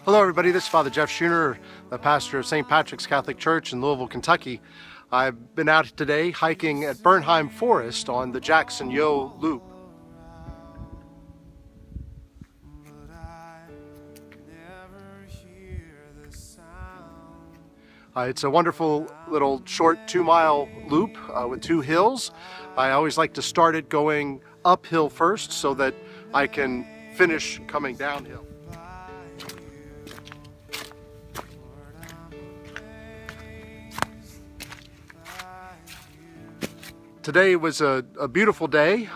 Hello, everybody. This is Father Jeff Schooner, the pastor of St. Patrick's Catholic Church in Louisville, Kentucky. I've been out today hiking at Bernheim Forest on the Jackson-Yo Loop. It's a wonderful little short 2-mile loop with 2 hills. I always like to start it going uphill first so that I can finish coming downhill. Today was a beautiful day,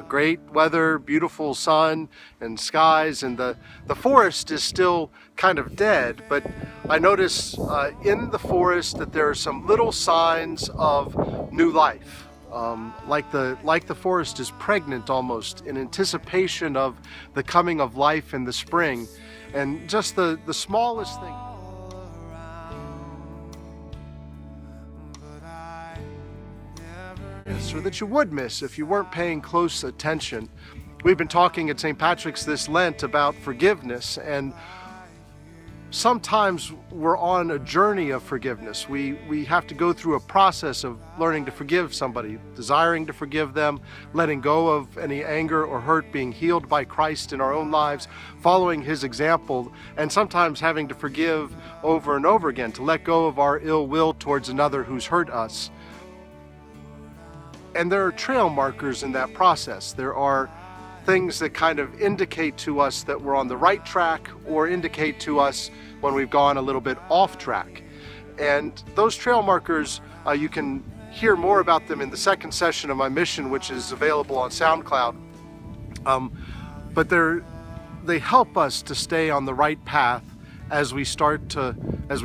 great weather, beautiful sun and skies, and the forest is still kind of dead, but I notice in the forest that there are some little signs of new life. Like the forest is pregnant almost in anticipation of the coming of life in the spring, and just the smallest thing. Or that you would miss if you weren't paying close attention. We've been talking at St. Patrick's this Lent about forgiveness, and sometimes we're on a journey of forgiveness. We have to go through a process of learning to forgive somebody, desiring to forgive them, letting go of any anger or hurt, being healed by Christ in our own lives, following His example, and sometimes having to forgive over and over again, to let go of our ill will towards another who's hurt us. And there are trail markers in that process. There are things that kind of indicate to us that we're on the right track or indicate to us when we've gone a little bit off track. And those trail markers, you can hear more about them in the second session of my mission, which is available on SoundCloud. But they help us to stay on the right path as we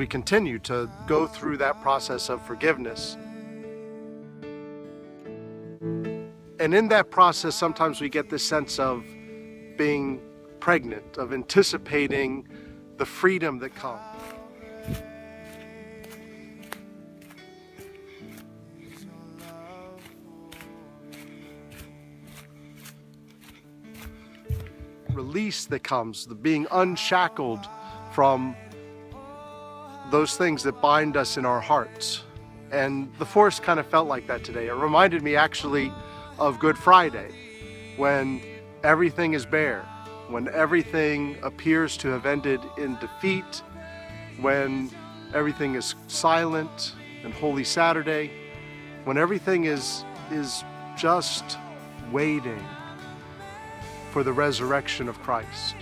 continue to go through that process of forgiveness. And in that process, sometimes we get this sense of being pregnant, of anticipating the freedom that comes. Release that comes, the being unshackled from those things that bind us in our hearts. And the forest kind of felt like that today. It reminded me actually of Good Friday, when everything is bare, when everything appears to have ended in defeat, when everything is silent, and Holy Saturday, when everything is just waiting for the resurrection of Christ.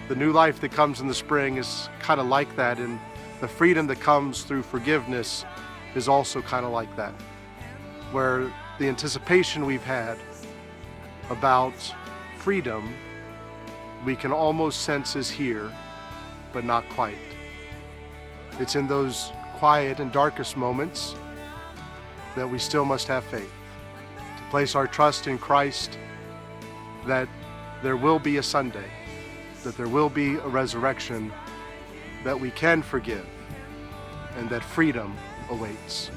The new life that comes in the spring is kind of like that, and the freedom that comes through forgiveness is also kind of like that, where the anticipation we've had about freedom, we can almost sense is here, but not quite. It's in those quiet and darkest moments that we still must have faith, to place our trust in Christ, that there will be a Sunday, that there will be a resurrection, that we can forgive, and that freedom awaits.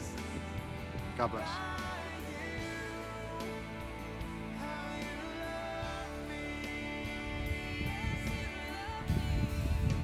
God bless.